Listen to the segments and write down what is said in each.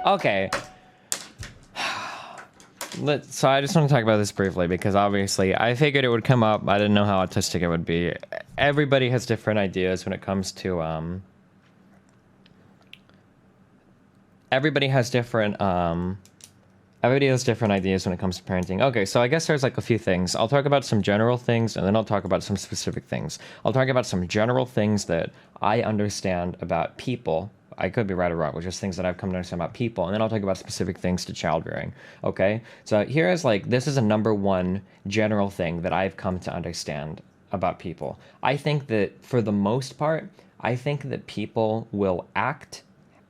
Okay. So I just want to talk about this briefly because obviously I figured it would come up. I didn't know how autistic it would be. Everybody has different ideas when it comes to everybody has different everybody has different ideas when it comes to parenting. Okay, so I guess there's like a few things. I'll talk about some general things and then I'll talk about some specific things. I'll talk about some general things that I understand about people. I could be right or wrong, but just things that I've come to understand about people. And then I'll talk about specific things to child rearing. Okay, so here is like, this is a number one general thing that I've come to understand about people. I think that for the most part, I think that people will act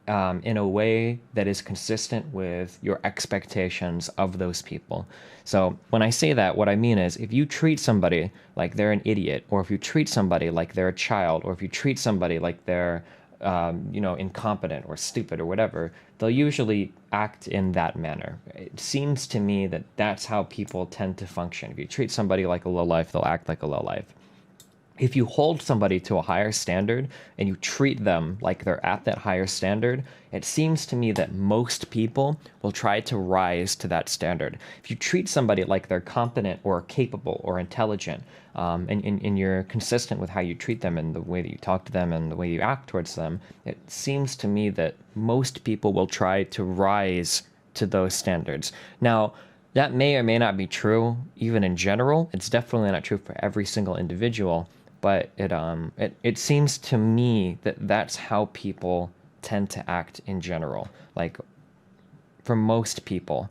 in a way that is consistent with your expectations of those people. So when I say that, what I mean is if you treat somebody like they're an idiot, or if you treat somebody like they're a child, or if you treat somebody like they're, incompetent or stupid or whatever, they'll usually act in that manner. It seems to me that that's how people tend to function. If you treat somebody like a lowlife, they'll act like a lowlife. If you hold somebody to a higher standard and you treat them like they're at that higher standard, it seems to me that most people will try to rise to that standard. If you treat somebody like they're competent or capable or intelligent, and you're consistent with how you treat them and the way that you talk to them and the way you act towards them, it seems to me that most people will try to rise to those standards. Now, that may or may not be true even in general. It's definitely not true for every single individual, but it seems to me that that's how people tend to act in general, like for most people.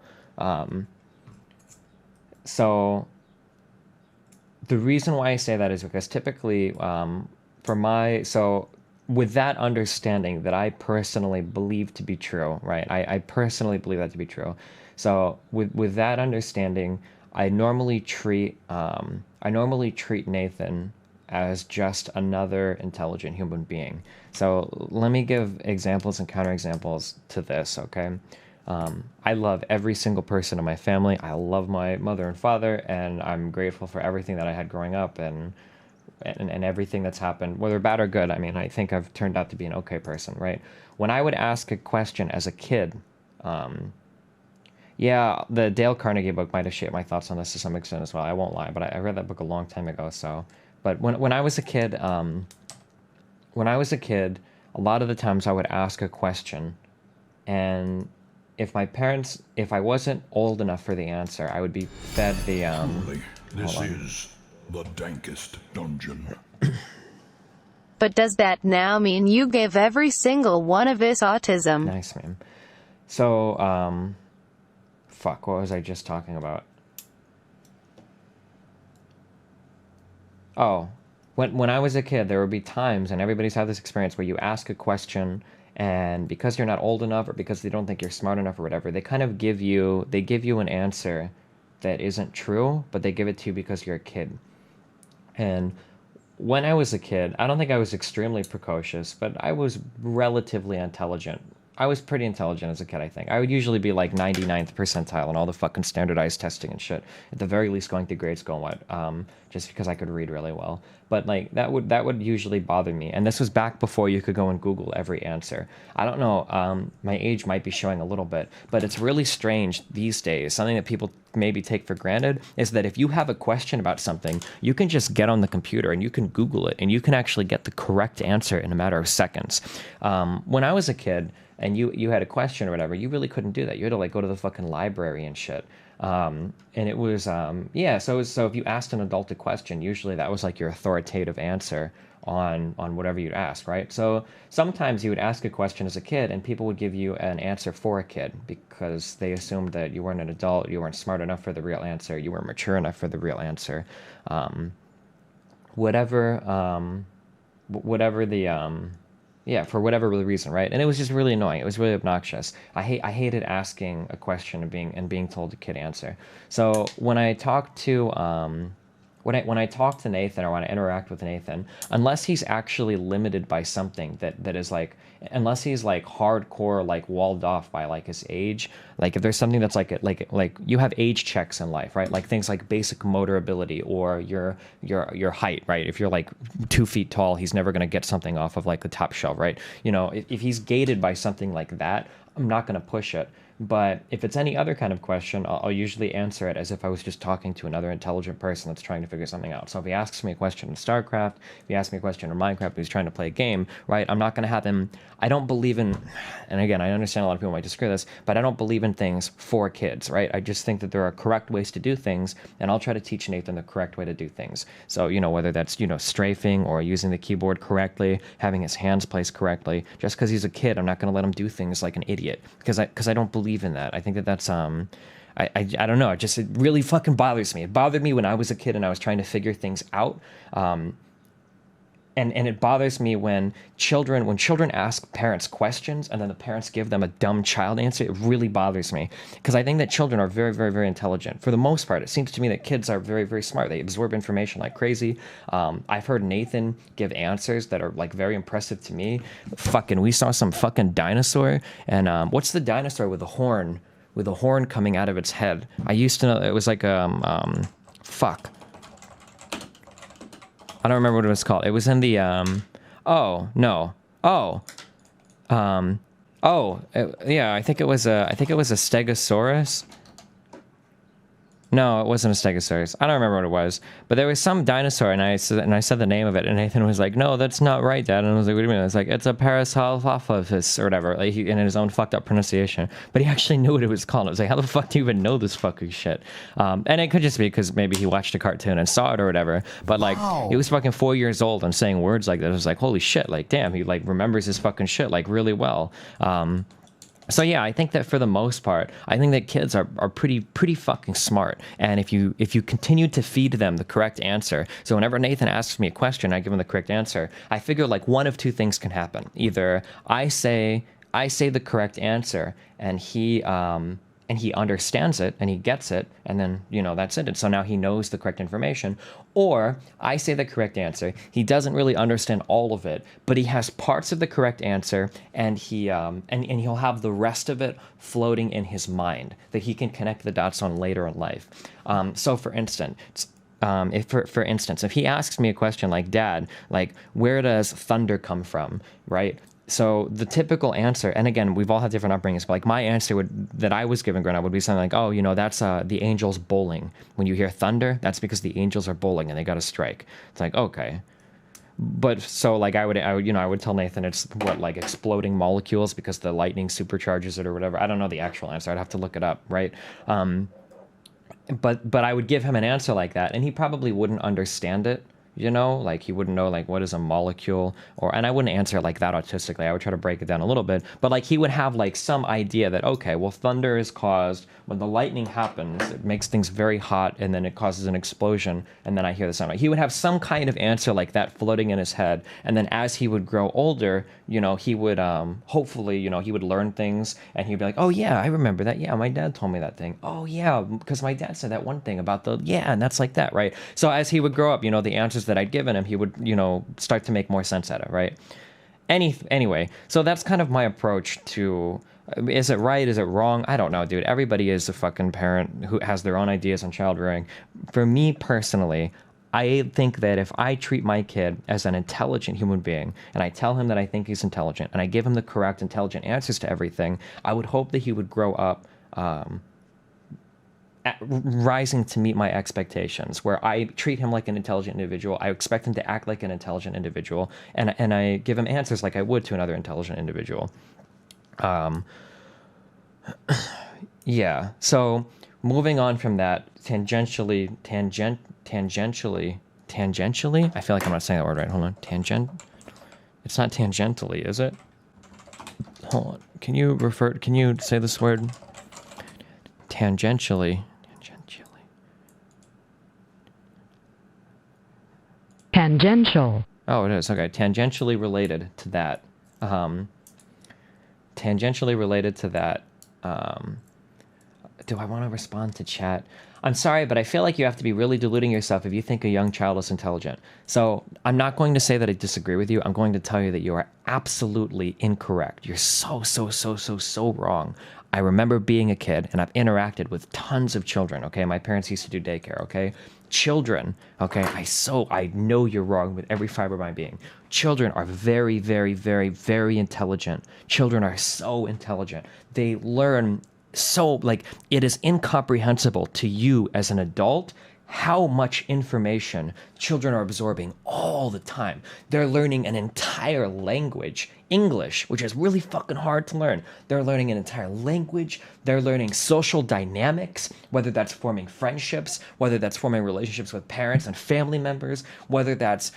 So the reason why I say that is because typically, so with that understanding that I personally believe to be true, right? I personally believe that to be true. So with that understanding, I normally treat Nathan as just another intelligent human being. So let me give examples and counterexamples to this, okay? I love every single person in my family. I love my mother and father, and I'm grateful for everything that I had growing up and everything that's happened, whether bad or good. I mean, I think I've turned out to be an okay person, right? When I would ask a question as a kid, yeah, the Dale Carnegie book might have shaped my thoughts on this to some extent as well. I won't lie, but I read that book a long time ago. So, but when I was a kid, a lot of the times I would ask a question, and if I wasn't old enough for the answer, I would be fed the Truly, this is the dankest dungeon. But does that now mean you gave every single one of us autism? Nice, man. So, fuck, what was I just talking about? Oh, when I was a kid, there would be times, and everybody's had this experience, where you ask a question, and because you're not old enough, or because they don't think you're smart enough, or whatever, they give you an answer that isn't true, but they give it to you because you're a kid. And when I was a kid, I don't think I was extremely precocious, but I was relatively intelligent. I was pretty intelligent as a kid, I think. I would usually be like 99th percentile in all the fucking standardized testing and shit. At the very least, going through grade school and what, just because I could read really well. But like that would usually bother me. And this was back before you could go and Google every answer. I don't know. My age might be showing a little bit, but it's really strange these days. Something that people maybe take for granted is that if you have a question about something, you can just get on the computer and you can Google it and you can actually get the correct answer in a matter of seconds. When I was a kid and you had a question or whatever, you really couldn't do that. You had to like go to the fucking library and shit. And it was, yeah, so if you asked an adult a question, usually that was like your authoritative answer on whatever you'd ask, right? So sometimes you would ask a question as a kid and people would give you an answer for a kid because they assumed that you weren't an adult, you weren't smart enough for the real answer, you weren't mature enough for the real answer. Whatever, whatever the, yeah, for whatever reason, right? And it was just really annoying. It was really obnoxious. I hated asking a question and being told a kid answer. So when I talk to when I talk to Nathan or when I interact with Nathan, unless he's actually limited by something that is like, unless he's like hardcore like walled off by like his age, like if there's something that's like you have age checks in life, right? Like things like basic motor ability or your height, right? If you're like 2 feet tall, he's never gonna get something off of like the top shelf, right? You know, if he's gated by something like that, I'm not gonna push it. But if it's any other kind of question, I'll usually answer it as if I was just talking to another intelligent person that's trying to figure something out. So if he asks me a question in StarCraft, if he asks me a question in Minecraft, if he's trying to play a game, right? I'm not going to have him. I don't believe in, and again, I understand a lot of people might disagree with this, but I don't believe in things for kids, right? I just think that there are correct ways to do things, and I'll try to teach Nathan the correct way to do things. So, you know, whether that's, you know, strafing or using the keyboard correctly, having his hands placed correctly. Just because he's a kid, I'm not going to let him do things like an idiot because I don't believe in that. I think that's I don't know. It really fucking bothers me. It bothered me when I was a kid and I was trying to figure things out. And it bothers me when children ask parents questions and then the parents give them a dumb child answer. It really bothers me because I think that children are very, very, very intelligent. For the most part, it seems to me that kids are very, very smart. They absorb information like crazy. I've heard Nathan give answers that are like very impressive to me. We saw some fucking dinosaur, and what's the dinosaur with the horn? With a horn coming out of its head. I used to know it was like fuck. I don't remember what it was called. It was in the yeah, I think it was a Stegosaurus. No, it wasn't a Stegosaurus. I don't remember what it was, but there was some dinosaur, and I said the name of it, and Nathan was like, "No, that's not right, Dad." And I was like, "What do you mean?" I was like, "It's a Parasaurolophus or whatever," like in his own fucked up pronunciation. But he actually knew what it was called. I was like, "How the fuck do you even know this fucking shit?" And it could just be because maybe he watched a cartoon and saw it or whatever. But like, he was fucking 4 years old and saying words like that. I was like, "Holy shit!" Like, damn, he like remembers his fucking shit like really well. So yeah, I think that for the most part, I think that kids are pretty fucking smart. And if you continue to feed them the correct answer, so whenever Nathan asks me a question, I give him the correct answer. I figure like one of two things can happen. Either I say the correct answer and he understands it and he gets it, and then, you know, that's it. And so now he knows the correct information. Or I say the correct answer, he doesn't really understand all of it, but he has parts of the correct answer, and he'll have the rest of it floating in his mind that he can connect the dots on later in life. So for instance, if he asks me a question like, "Dad, like, where does thunder come from?" Right? So the typical answer, and again, we've all had different upbringings, but like my answer that I was given growing up would be something like, "Oh, you know, that's the angels bowling. When you hear thunder, that's because the angels are bowling and they got to strike." It's like, okay. But so like I would tell Nathan it's what, like exploding molecules because the lightning supercharges it or whatever. I don't know the actual answer. I'd have to look it up, right? But I would give him an answer like that, and he probably wouldn't understand it. You know, like he wouldn't know like what is a molecule, and I wouldn't answer it like that autistically. I would try to break it down a little bit, but like he would have like some idea that, okay, well, thunder is caused when the lightning happens. It makes things very hot, and then it causes an explosion, and then I hear the sound. He would have some kind of answer like that floating in his head, and then as he would grow older, you know, he would hopefully, you know, he would learn things, and he'd be like, "Oh yeah, I remember that. Yeah, my dad told me that thing. Oh yeah, because my dad said that one thing about and that's like that, right?" So as he would grow up, you know, the answers that I'd given him, he would, you know, start to make more sense out of, right? Anyway, so that's kind of my approach to, is it right? Is it wrong? I don't know, dude. Everybody is a fucking parent who has their own ideas on child rearing. For me personally, I think that if I treat my kid as an intelligent human being and I tell him that I think he's intelligent and I give him the correct intelligent answers to everything, I would hope that he would grow up rising to meet my expectations, where I treat him like an intelligent individual. I expect him to act like an intelligent individual, and I give him answers like I would to another intelligent individual. Yeah. So moving on from that, tangentially. I feel like I'm not saying that word right. Hold on. It's not tangentially, is it? Hold on. Can you say this word? Tangentially. Tangential. Oh, it is. Okay. Tangentially related to that. do I want to respond to chat? I'm sorry, but I feel like you have to be really deluding yourself if you think a young child is intelligent. So I'm not going to say that I disagree with you. I'm going to tell you that you are absolutely incorrect. You're so wrong. I remember being a kid and I've interacted with tons of children, okay? My parents used to do daycare, okay? Children, okay? I know you're wrong with every fiber of my being. Children are very intelligent. Children are so intelligent. They learn so, like, it is incomprehensible to you as an adult how much information children are absorbing all the time. They're learning an entire language, English, which is really fucking hard to learn. They're learning an entire language. They're learning social dynamics, whether that's forming friendships, whether that's forming relationships with parents and family members, whether that's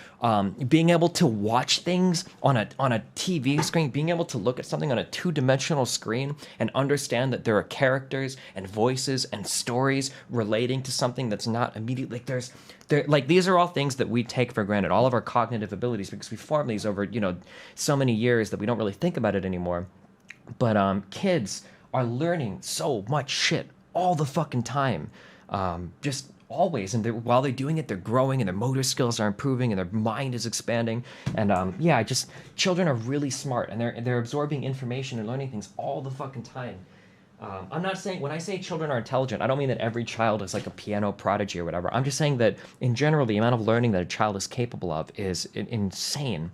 being able to watch things on a TV screen, being able to look at something on a two-dimensional screen and understand that there are characters and voices and stories relating to something that's not immediately, like these are all things that we take for granted, all of our cognitive abilities, because we form these over, so many years that we don't really think about it anymore. But kids are learning so much shit all the fucking time, just always. And while they're doing it, they're growing and their motor skills are improving and their mind is expanding. And children are really smart and they're absorbing information and learning things all the fucking time. I'm not saying, when I say children are intelligent, I don't mean that every child is like a piano prodigy or whatever. I'm just saying that in general, the amount of learning that a child is capable of is insane.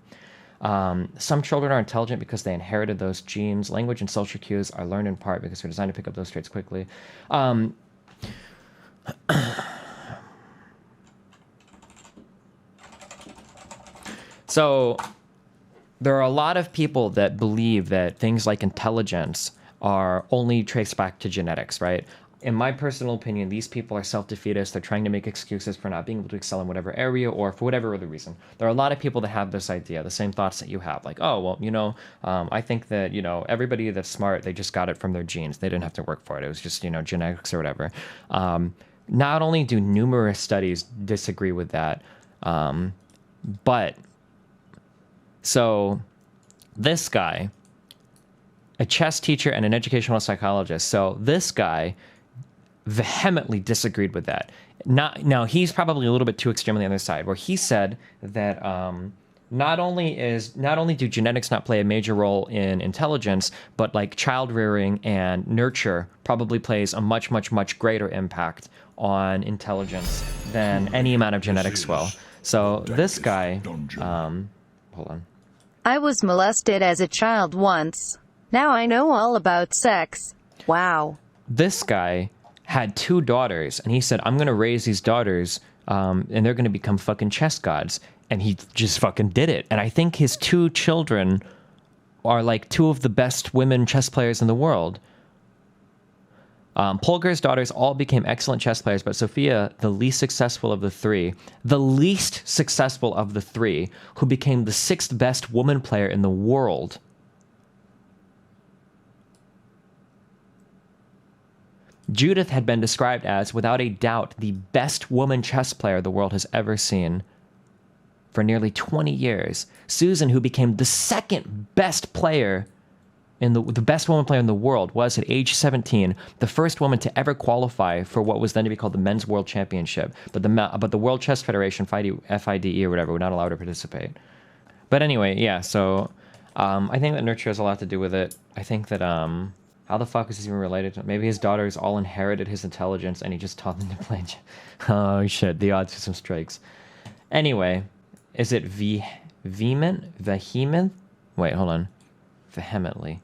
Some children are intelligent because they inherited those genes. Language and social cues are learned in part because they're designed to pick up those traits quickly. So there are a lot of people that believe that things like intelligence are only traced back to genetics, right? In my personal opinion, these people are self-defeatists. They're trying to make excuses for not being able to excel in whatever area or for whatever other reason. There are a lot of people that have this idea, the same thoughts that you have. Like, oh, well, I think that, everybody that's smart, they just got it from their genes. They didn't have to work for it. It was just, genetics or whatever. Not only do numerous studies disagree with that, but so this guy, a chess teacher and an educational psychologist. So this guy vehemently disagreed with that. Now he's probably a little bit too extreme on the other side, where he said that not only do genetics not play a major role in intelligence, but like child rearing and nurture probably plays a much greater impact on intelligence than any amount of genetics will. So this guy, hold on. I was molested as a child once. Now I know all about sex. Wow. This guy had 2 daughters, and he said, I'm going to raise these daughters, and they're going to become fucking chess gods. And he just fucking did it. And I think his 2 children are like 2 of the best women chess players in the world. Polgar's daughters all became excellent chess players, but Sophia, the least successful of the 3, who became the 6th best woman player in the world. Judith had been described as, without a doubt, the best woman chess player the world has ever seen for nearly 20 years. Susan, who became the 2nd best player the best woman player in the world, was at age 17 the first woman to ever qualify for what was then to be called the Men's World Championship. But the World Chess Federation, FIDE or whatever, would not allow her to participate. But anyway, yeah. So I think that nurture has a lot to do with it. I think that how the fuck is this even related to? Maybe his daughters all inherited his intelligence and he just taught them to play. Oh shit! The odds for some strikes. Anyway, is it vehement? Wait, hold on. Vehemently.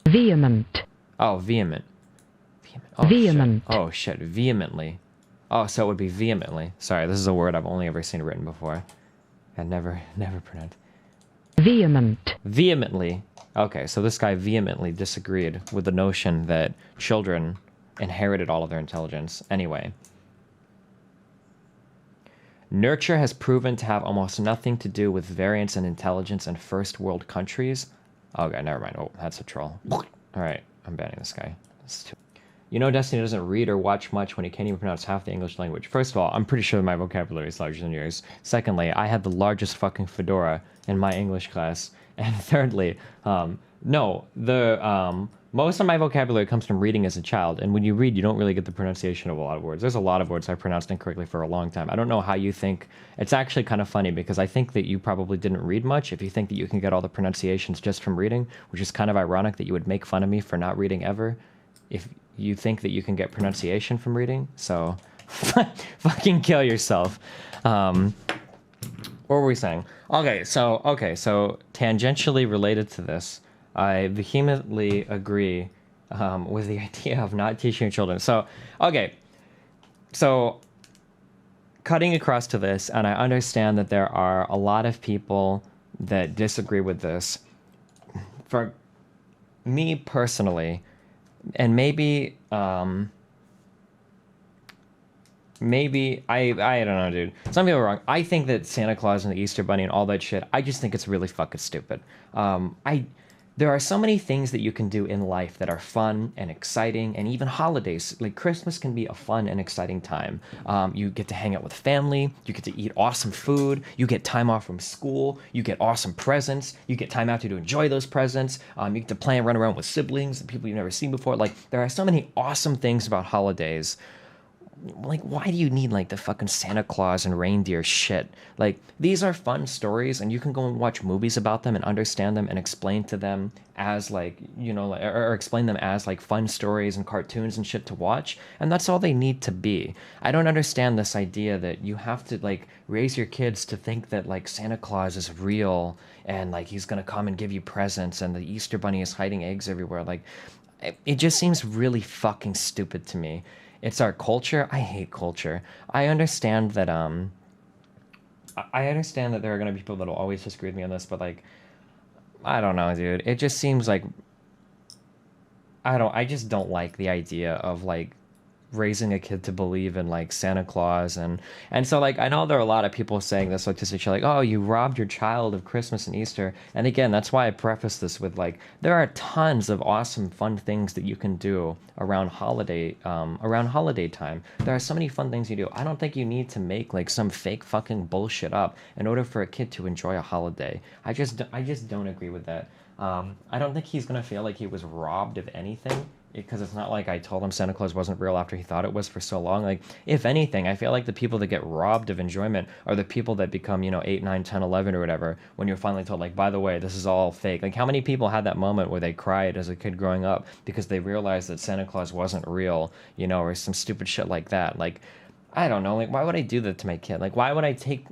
Vehement. Oh, vehement. Oh, vehement. Shit. Oh, shit. Vehemently. Oh, so it would be vehemently. Sorry, this is a word I've only ever seen written before. I never pronounced. Vehement. Vehemently. Okay, so this guy vehemently disagreed with the notion that children inherited all of their intelligence. Anyway. Nurture has proven to have almost nothing to do with variance in intelligence in first world countries. Okay, never mind. Oh, that's a troll. All right, I'm banning this guy. You know Destiny doesn't read or watch much when he can't even pronounce half the English language. First of all, I'm pretty sure my vocabulary is larger than yours. Secondly, I had the largest fucking fedora in my English class. And thirdly, most of my vocabulary comes from reading as a child, and when you read, you don't really get the pronunciation of a lot of words. There's a lot of words I pronounced incorrectly for a long time. I don't know how you think. It's actually kind of funny because I think that you probably didn't read much if you think that you can get all the pronunciations just from reading, which is kind of ironic that you would make fun of me for not reading ever if you think that you can get pronunciation from reading. So fucking kill yourself. What were we saying? Okay, so tangentially related to this, I vehemently agree with the idea of not teaching your children. So cutting across to this, and I understand that there are a lot of people that disagree with this. For me personally, and maybe I don't know, dude. Some people are wrong. I think that Santa Claus and the Easter Bunny and all that shit, I just think it's really fucking stupid. There are so many things that you can do in life that are fun and exciting, and even holidays. Like Christmas can be a fun and exciting time. You get to hang out with family, you get to eat awesome food, you get time off from school, you get awesome presents, you get time out to enjoy those presents, you get to play and run around with siblings and people you've never seen before. Like, there are so many awesome things about holidays. Like, why do you need like the fucking Santa Claus and reindeer shit? Like, these are fun stories, and you can go and watch movies about them and understand them and explain to them as like, you know, or explain them as like fun stories and cartoons and shit to watch, and that's all they need to be. I don't understand this idea that you have to like raise your kids to think that like Santa Claus is real and like he's gonna come and give you presents and the Easter Bunny is hiding eggs everywhere. Like, it just seems really fucking stupid to me. It's our culture. I hate culture. I understand that there are gonna be people that'll always disagree with me on this, but like, I don't know, dude. It just seems like I just don't like the idea of like raising a kid to believe in like Santa Claus and so like I know there are a lot of people saying this like to like, oh, you robbed your child of Christmas and Easter. And again, that's why I preface this with like, there are tons of awesome fun things that you can do around holiday time. There are so many fun things you do. I don't think you need to make like some fake fucking bullshit up in order for a kid to enjoy a holiday. I just don't agree with that. I don't think he's gonna feel like he was robbed of anything, because it's not like I told him Santa Claus wasn't real after he thought it was for so long. Like, if anything, I feel like the people that get robbed of enjoyment are the people that become, 8, 9, 10, 11 or whatever, when you're finally told, like, by the way, this is all fake. Like, how many people had that moment where they cried as a kid growing up because they realized that Santa Claus wasn't real, or some stupid shit like that? Like, I don't know. Like, why would I do that to my kid? Like, why would I take...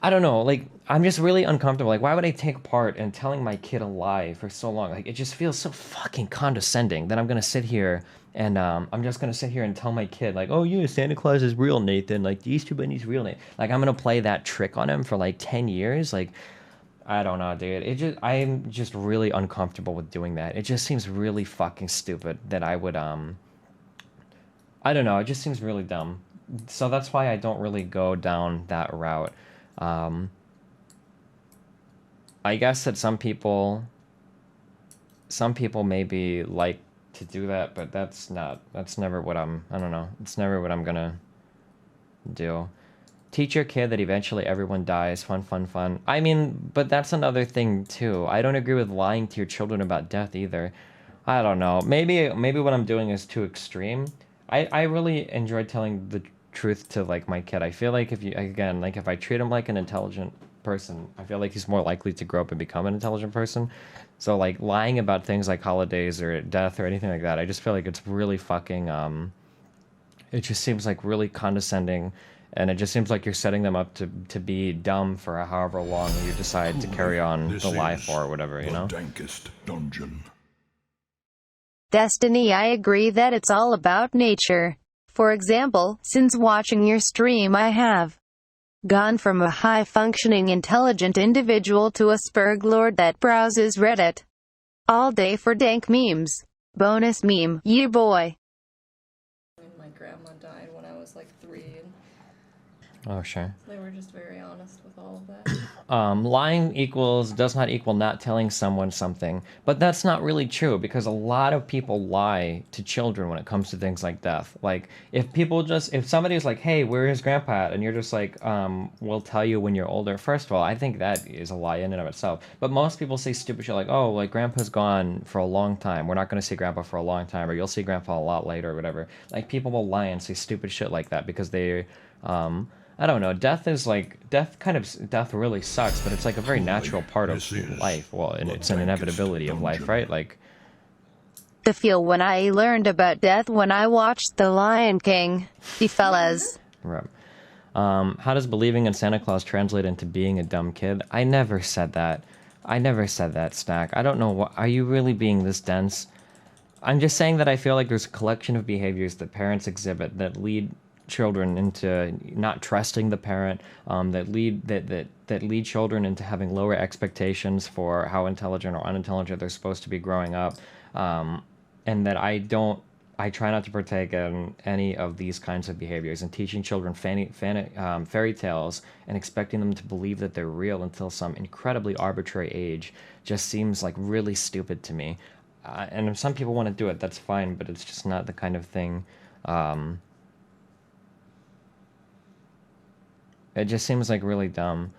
I don't know, like, I'm just really uncomfortable. Like, why would I take part in telling my kid a lie for so long? Like, it just feels so fucking condescending that I'm gonna sit here and I'm just gonna sit here and tell my kid, like, oh yeah, Santa Claus is real, Nathan. Like, the Easter Bunny's real, Nathan. Like, I'm gonna play that trick on him for like 10 years. Like, I don't know, dude. I'm just really uncomfortable with doing that. It just seems really fucking stupid that I would, I don't know, it just seems really dumb. So that's why I don't really go down that route. I guess that some people maybe like to do that, but that's never what I don't know. It's never what I'm gonna do. Teach your kid that eventually everyone dies. Fun, fun, fun. I mean, but that's another thing too. I don't agree with lying to your children about death either. I don't know. Maybe what I'm doing is too extreme. I really enjoy telling the truth to like my kid. I feel like if I treat him like an intelligent person, I feel like he's more likely to grow up and become an intelligent person. So like lying about things like holidays or death or anything like that, I just feel like it's really fucking it just seems like really condescending, and it just seems like you're setting them up to be dumb for however long you decide to carry on the lie for or whatever, the dankest dungeon. Destiny, I agree that it's all about nature. For example, since watching your stream, I have gone from a high-functioning intelligent individual to a spurglord that browses Reddit all day for dank memes. Bonus meme, yeah boy. My grandma died when I was like 3. Oh, sure. They were just very honest with all of that. Lying does not equal not telling someone something, but that's not really true because a lot of people lie to children when it comes to things like death. Like if somebody's like, "Hey, where is Grandpa at?" and you're just like, "We'll tell you when you're older." First of all, I think that is a lie in and of itself. But most people say stupid shit like, "Oh, like Grandpa's gone for a long time. We're not going to see Grandpa for a long time, or you'll see Grandpa a lot later, or whatever." Like people will lie and say stupid shit like that because I don't know. Death really sucks, but it's like a very natural part of This is life. Well, and the it's an inevitability of dankest life, dungeon. right? Like, The feel when I learned about death when I watched The Lion King. The fellas. right. How does believing in Santa Claus translate into being a dumb kid? I never said that. I never said that, Stack. I don't know. Are you really being this dense? I'm just saying that I feel like there's a collection of behaviors that parents exhibit that lead children into not trusting the parent, that lead children into having lower expectations for how intelligent or unintelligent they're supposed to be growing up, and that I try not to partake in any of these kinds of behaviors, and teaching children fairy tales and expecting them to believe that they're real until some incredibly arbitrary age just seems like really stupid to me. And if some people want to do it, that's fine, but it's just not the kind of thing. It just seems like really dumb.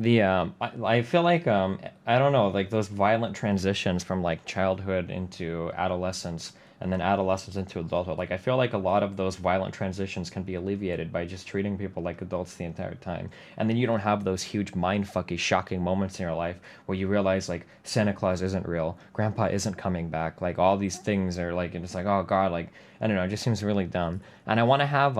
I feel like I don't know, like those violent transitions from like childhood into adolescence and then adolescence into adulthood. Like I feel like a lot of those violent transitions can be alleviated by just treating people like adults the entire time. And then you don't have those huge mindfucky shocking moments in your life where you realize like Santa Claus isn't real, Grandpa isn't coming back, like all these things are like, and it's like, oh God, like I don't know, it just seems really dumb. And I want to have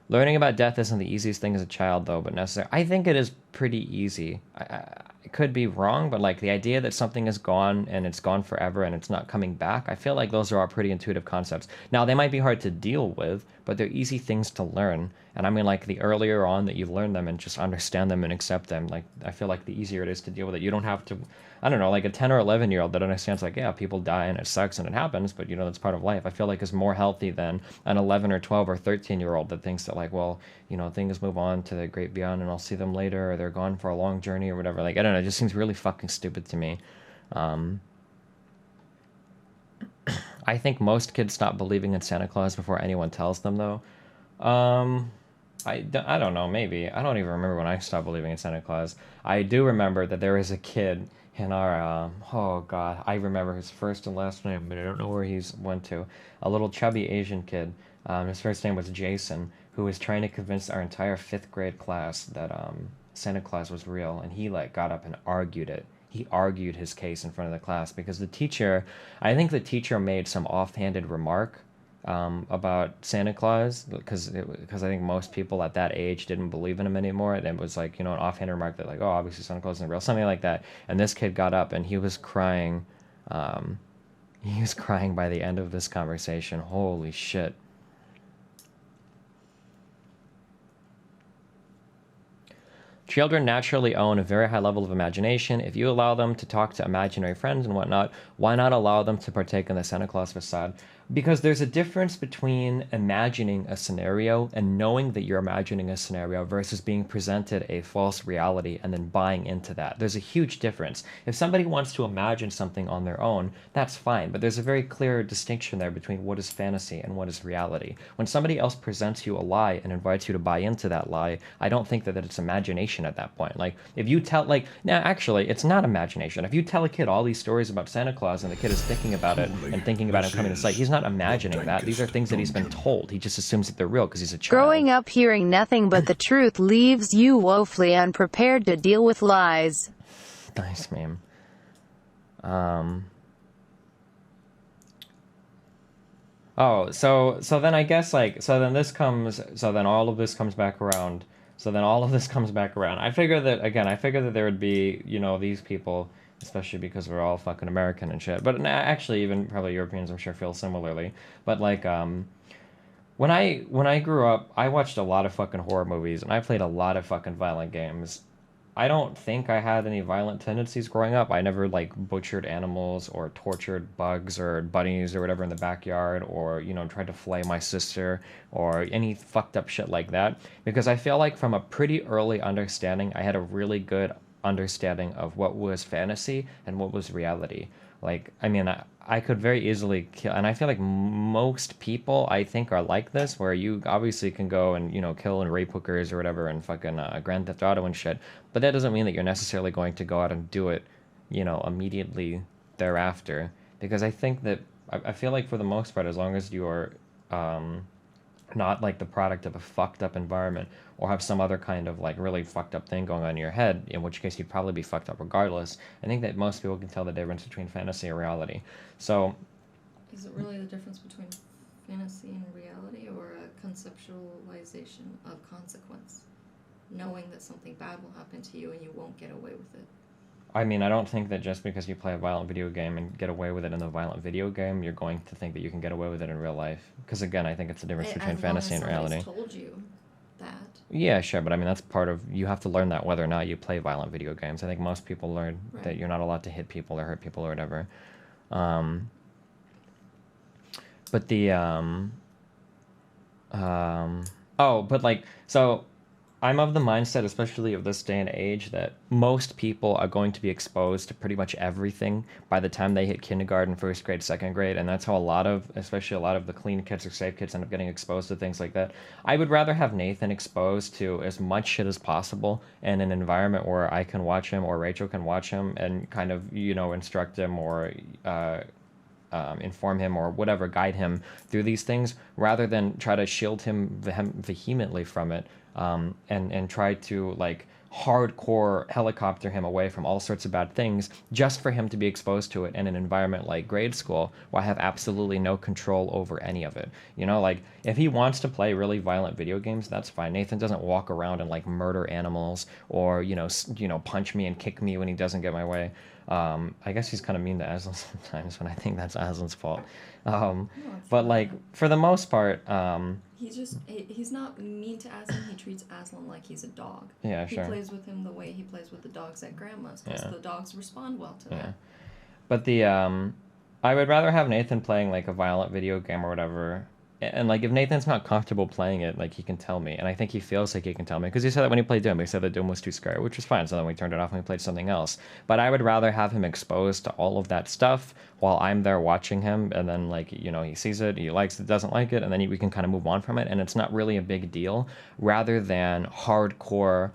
learning about death isn't the easiest thing as a child, though, but necessary. I think it is pretty easy. I could be wrong, but like the idea that something is gone and it's gone forever and it's not coming back, I feel like those are all pretty intuitive concepts. Now, they might be hard to deal with, but they're easy things to learn. And I mean, like the earlier on that you learn them and just understand them and accept them, like I feel like the easier it is to deal with it. You don't have to, I don't know, like a 10 or 11-year-old that understands like, yeah, people die and it sucks and it happens, but you know, that's part of life. I feel like is more healthy than an 11 or 12 or 13-year-old that thinks that like, well, you know, things move on to the great beyond and I'll see them later, or they're gone for a long journey or whatever. Like, I don't know, it just seems really fucking stupid to me. I think most kids stop believing in Santa Claus before anyone tells them, though. I don't know, maybe. I don't even remember when I stopped believing in Santa Claus. I do remember that there was a kid in our, oh God, I remember his first and last name, but I don't know where he's went to. A little chubby Asian kid. His first name was Jason, who was trying to convince our entire 5th grade class that Santa Claus was real, and he like got up and argued it. He argued his case in front of the class because I think the teacher made some offhanded remark about Santa Claus because I think most people at that age didn't believe in him anymore. And it was like, you know, an offhanded remark that like, oh, obviously Santa Claus isn't real, something like that. And this kid got up and he was crying. He was crying by the end of this conversation. Holy shit. Children naturally own a very high level of imagination. If you allow them to talk to imaginary friends and whatnot, why not allow them to partake in the Santa Claus facade? Because there's a difference between imagining a scenario and knowing that you're imagining a scenario versus being presented a false reality and then buying into that. There's a huge difference. If somebody wants to imagine something on their own, that's fine, but there's a very clear distinction there between what is fantasy and what is reality. When somebody else presents you a lie and invites you to buy into that lie, I don't think that it's imagination at that point. Like, if you tell, like, now actually, it's not imagination. If you tell a kid all these stories about Santa Claus and the kid is thinking about it and thinking about him coming to sight, he's not imagining that. These are things that he's been told. He just assumes that they're real because he's a child. Growing up hearing nothing but the truth leaves you woefully unprepared to deal with lies. Nice meme. Oh, so then I guess like so then all of this comes back around. I figure that there would be, you know, these people, especially because we're all fucking American and shit. But actually, even probably Europeans, I'm sure, feel similarly. But like, when I grew up, I watched a lot of fucking horror movies and I played a lot of fucking violent games. I don't think I had any violent tendencies growing up. I never like butchered animals or tortured bugs or bunnies or whatever in the backyard, or tried to flay my sister or any fucked up shit like that, because I feel like from a pretty early understanding I had a really good understanding of what was fantasy and what was reality. Like, I mean, I could very easily kill, and I feel like most people, I think, are like this, where you obviously can go and, kill and rape hookers or whatever and fucking Grand Theft Auto and shit, but that doesn't mean that you're necessarily going to go out and do it, immediately thereafter. Because I think that, I feel like for the most part, as long as you are, not like the product of a fucked up environment or have some other kind of like really fucked up thing going on in your head, in which case you'd probably be fucked up regardless. I think that most people can tell the difference between fantasy and reality. So Is it really the difference between fantasy and reality, or a conceptualization of consequence? Knowing that something bad will happen to you and you won't get away with it. I mean, I don't think that just because you play a violent video game and get away with it in the violent video game, you're going to think that you can get away with it in real life. Because again, I think it's the difference between fantasy and reality. As long as somebody's told you that. Yeah, sure, but I mean that's part of, you have to learn that whether or not you play violent video games. I think most people learn that you're not allowed to hit people or hurt people or whatever. But the but like, so I'm of the mindset, especially of this day and age, that most people are going to be exposed to pretty much everything by the time they hit kindergarten, first grade, second grade, and that's how especially a lot of the clean kids or safe kids end up getting exposed to things like that. I would rather have Nathan exposed to as much shit as possible in an environment where I can watch him or Rachel can watch him and kind of, instruct him or inform him or whatever, guide him through these things, rather than try to shield him vehemently from it, and try to like hardcore helicopter him away from all sorts of bad things just for him to be exposed to it in an environment like grade school where I have absolutely no control over any of it. Like if he wants to play really violent video games, that's fine. Nathan doesn't walk around and like murder animals or punch me and kick me when he doesn't get my way. I guess he's kind of mean to Aslan sometimes, but I think that's Aslan's fault. But like for the most part, He's not mean to Aslan. He treats Aslan like he's a dog. Yeah, he sure. He plays with him the way he plays with the dogs at grandma's, because the dogs respond well to that. But I would rather have Nathan playing like a violent video game or whatever. And like if Nathan's not comfortable playing it, like he can tell me, and I think he feels like he can tell me, because he said that when he played Doom, he said that Doom was too scary, which was fine. So then we turned it off and we played something else. But I would rather have him exposed to all of that stuff while I'm there watching him, and then like he sees it, he likes it, doesn't like it, and then we can kind of move on from it, and it's not really a big deal, rather than hardcore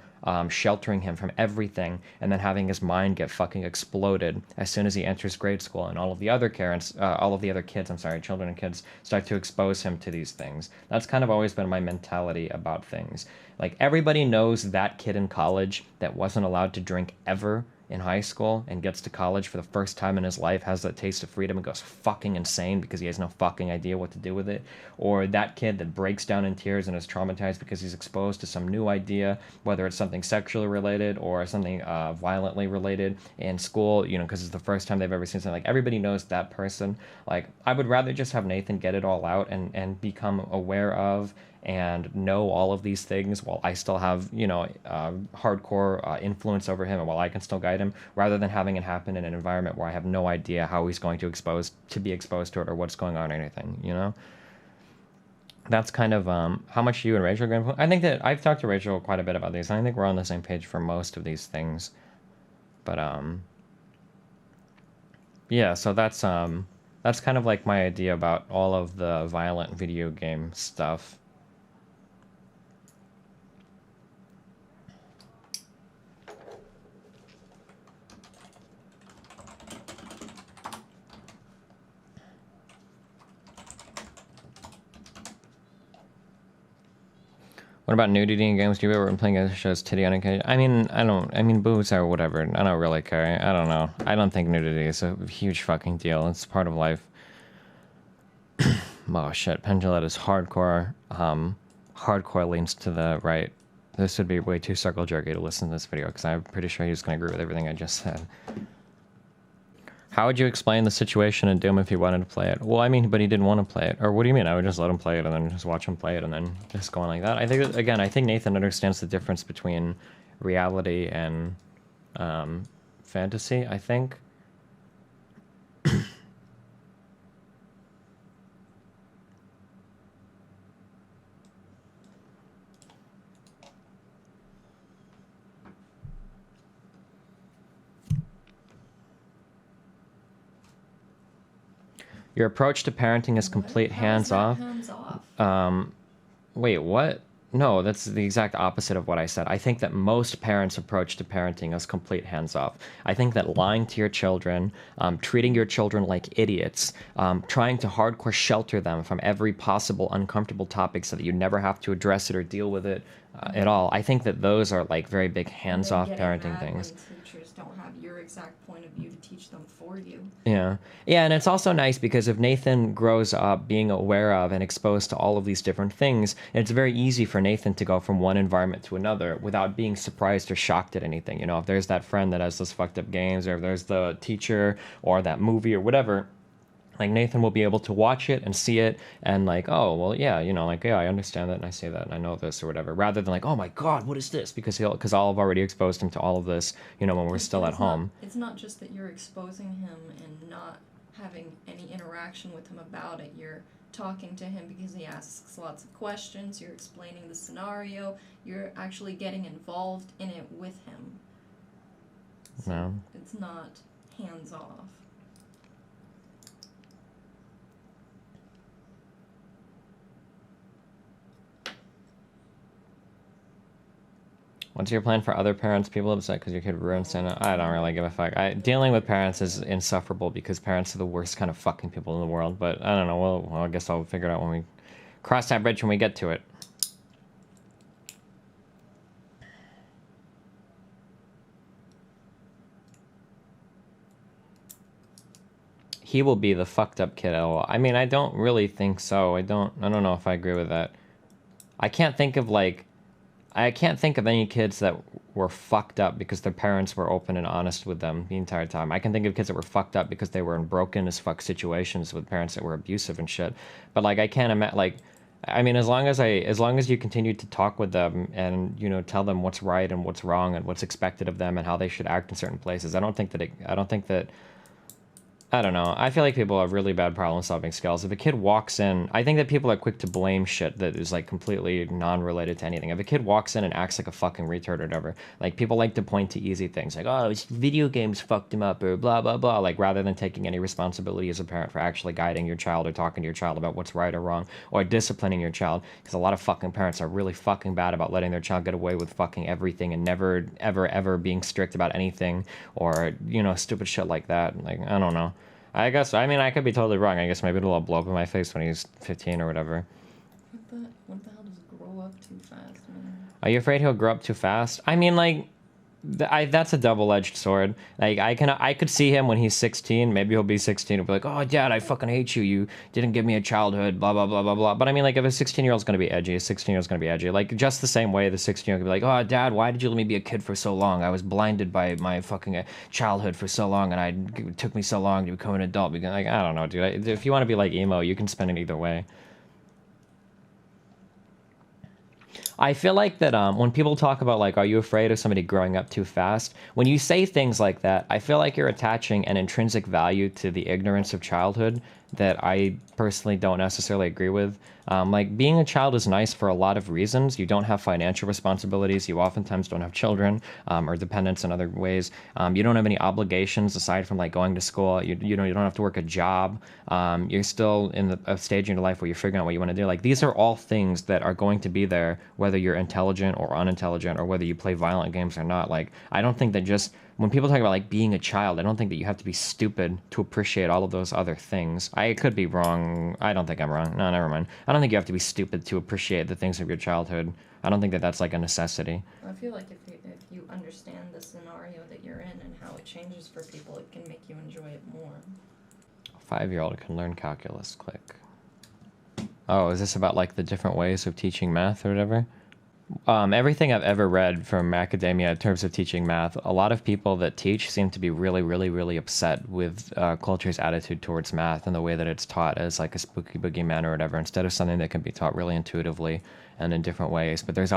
sheltering him from everything and then having his mind get fucking exploded as soon as he enters grade school, and all of the other kids, children and kids, start to expose him to these things. That's kind of always been my mentality about things. Like everybody knows that kid in college that wasn't allowed to drink ever in high school and gets to college for the first time in his life, has that taste of freedom and goes fucking insane because he has no fucking idea what to do with it. Or that kid that breaks down in tears and is traumatized because he's exposed to some new idea, whether it's something sexually related or something violently related in school, because it's the first time they've ever seen something. Like everybody knows that person. Like I would rather just have Nathan get it all out and become aware of and know all of these things while I still have, hardcore influence over him and while I can still guide him, rather than having it happen in an environment where I have no idea how he's going to be exposed to it or what's going on or anything, That's kind of how much you and Rachel are going to... I think that I've talked to Rachel quite a bit about these, and I think we're on the same page for most of these things. But, yeah, so that's kind of like my idea about all of the violent video game stuff. What about nudity in games? Do you ever playing a show's titty on occasion? I mean, boobs or whatever. I don't really care. I don't know. I don't think nudity is a huge fucking deal. It's part of life. Oh shit, Pendulette is hardcore. Hardcore leans to the right. This would be way too circle jerky to listen to this video, because I'm pretty sure he's going to agree with everything I just said. How would you explain the situation in Doom if he wanted to play it? Well, I mean, but he didn't want to play it. Or what do you mean? I would just let him play it and then just watch him play it and then just go on like that. I think, again, I think Nathan understands the difference between reality and fantasy, I think. Your approach to parenting is complete How is that hands-off. hands off? Wait, what? No, that's the exact opposite of what I said. I think that most parents' approach to parenting is complete hands-off. I think that lying to your children, treating your children like idiots, trying to hardcore shelter them from every possible uncomfortable topic so that you never have to address it or deal with it at all. I think that those are like very big hands-off parenting things. When teachers don't have your exact point of view to teach them for you. Yeah. Yeah, and it's also nice because if Nathan grows up being aware of and exposed to all of these different things, it's very easy for Nathan to go from one environment to another without being surprised or shocked at anything. You know, if there's that friend that has those fucked up games, or if there's the teacher or that movie or whatever, like Nathan will be able to watch it and see it and like, oh, well, yeah, you know, like, yeah, I understand that and I say that and I know this or whatever, rather than like, oh my God, what is this? Because I'll have already exposed him to all of this, you know, when we're still at home. It's not just that you're exposing him and not having any interaction with him about it. You're talking to him because he asks lots of questions. You're explaining the scenario. You're actually getting involved in it with him. So No. it's not hands off. What's your plan for other parents? People upset because your kid ruined Santa? I don't really give a fuck. Dealing with parents is insufferable because parents are the worst kind of fucking people in the world. But I don't know. Well, I guess I'll figure it out when we cross that bridge when we get to it. He will be the fucked up kid. LOL. I mean, I don't really think so. I don't know if I agree with that. I can't think of any kids that were fucked up because their parents were open and honest with them the entire time. I can think of kids that were fucked up because they were in broken as fuck situations with parents that were abusive and shit. But like, I can't imagine, like, I mean, as long as you continue to talk with them and, you know, tell them what's right and what's wrong and what's expected of them and how they should act in certain places, I don't think that I don't know. I feel like people have really bad problem-solving skills. If a kid walks in, I think that people are quick to blame shit that is like completely non-related to anything. If a kid walks in and acts like a fucking retard or whatever, like people like to point to easy things, like, oh, it's video games fucked him up or blah blah blah, like rather than taking any responsibility as a parent for actually guiding your child or talking to your child about what's right or wrong or disciplining your child. Because a lot of fucking parents are really fucking bad about letting their child get away with fucking everything and never ever being strict about anything or, you know, stupid shit like that. Like, I don't know. I guess, I mean, I could be totally wrong. I guess maybe it'll all blow up in my face when he's 15 or whatever. What the hell does grow up too fast mean? Are you afraid he'll grow up too fast? I mean, like, that's a double-edged sword. Like, I could see him when he's 16. Maybe he'll be 16 and be like, oh, Dad, I fucking hate you. You didn't give me a childhood, blah, blah, blah, blah, blah. But I mean, like, if a 16-year-old's going to be edgy, a 16-year-old's going to be edgy. Like, just the same way the 16-year-old could be like, oh, Dad, why did you let me be a kid for so long? I was blinded by my fucking childhood for so long, and it took me so long to become an adult. Because, like, I don't know, dude. If you want to be like emo, you can spin it either way. I feel like that when people talk about, like, are you afraid of somebody growing up too fast? When you say things like that, I feel like you're attaching an intrinsic value to the ignorance of childhood that I personally don't necessarily agree with. Like, being a child is nice for a lot of reasons. You don't have financial responsibilities. You oftentimes don't have children or dependents in other ways. You don't have any obligations aside from, like, going to school. You don't have to work a job. You're still in a stage in your life where you're figuring out what you want to do. Like, these are all things that are going to be there, whether you're intelligent or unintelligent or whether you play violent games or not. Like, I don't think that just when people talk about, like, being a child, I don't think that you have to be stupid to appreciate all of those other things. I could be wrong. I don't think I'm wrong. No, never mind. I don't think you have to be stupid to appreciate the things of your childhood. I don't think that that's, like, a necessity. I feel like if you understand the scenario that you're in and how it changes for people, it can make you enjoy it more. A 5-year-old can learn calculus. Click. Oh, is this about, like, the different ways of teaching math or whatever? Everything I've ever read from academia in terms of teaching math, a lot of people that teach seem to be really, really, really upset with culture's attitude towards math and the way that it's taught as like a spooky boogeyman or whatever, instead of something that can be taught really intuitively and in different ways. But there's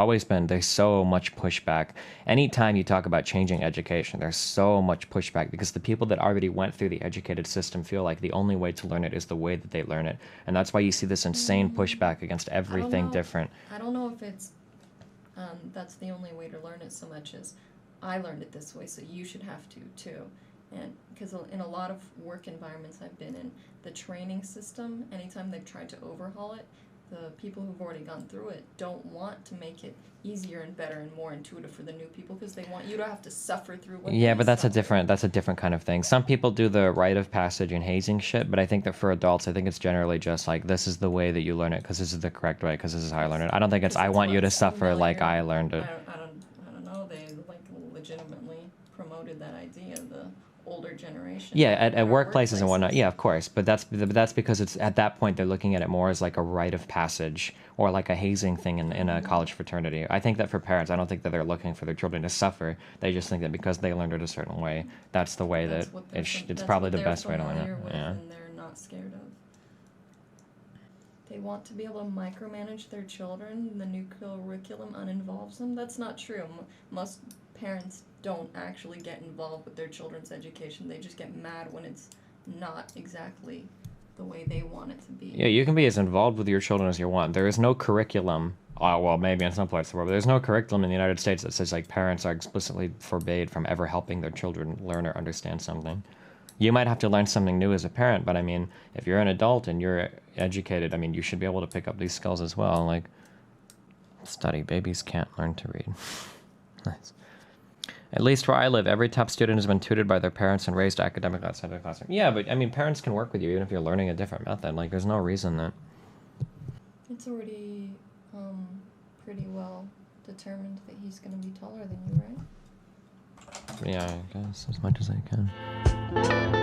so much pushback. Anytime you talk about changing education, there's so much pushback because the people that already went through the educated system feel like the only way to learn it is the way that they learn it. And that's why you see this insane pushback against everything different. I don't know if it's that's the only way to learn it so much as I learned it this way, so you should have to too. And because in a lot of work environments I've been in, the training system, anytime they've tried to overhaul it, the people who've already gone through it don't want to make it easier and better and more intuitive for the new people because they want you to have to suffer through what Yeah, they but that's a suffered. different kind of thing. Some people do the rite of passage and hazing shit, but I think that for adults, I think it's generally just like this is the way that you learn it because this is the correct way because this is how I learn it. I don't think it's I want you to what's suffer like familiar. I learned it. I don't know. They like legitimately promoted that idea. The older generation. Yeah, at in our workplaces and whatnot. workplaces. Yeah, of course. But that's because it's at that point they're looking at it more as like a rite of passage or like a hazing thing in a college fraternity. I think that for parents, I don't think that they're looking for their children to suffer. They just think that because they learned it a certain way, that's the way That's that what they're it's that's probably what the they're best way to learn it. familiar with Yeah. and they're not scared of. They want to be able to micromanage their children. The new curriculum uninvolves them. That's not true. Most parents don't actually get involved with their children's education. They just get mad when it's not exactly the way they want it to be. Yeah, you can be as involved with your children as you want. There is no curriculum. Well, maybe in some parts of the world, but there's no curriculum in the United States that says like parents are explicitly forbade from ever helping their children learn or understand something. You might have to learn something new as a parent, but I mean, if you're an adult and you're educated, I mean, you should be able to pick up these skills as well. Like, study. Babies can't learn to read. Nice. At least where I live, every top student has been tutored by their parents and raised academically outside the classroom. Yeah, but I mean, parents can work with you even if you're learning a different method. Like, there's no reason that. It's already pretty well determined that he's going to be taller than you, right? Yeah, I guess as much as I can.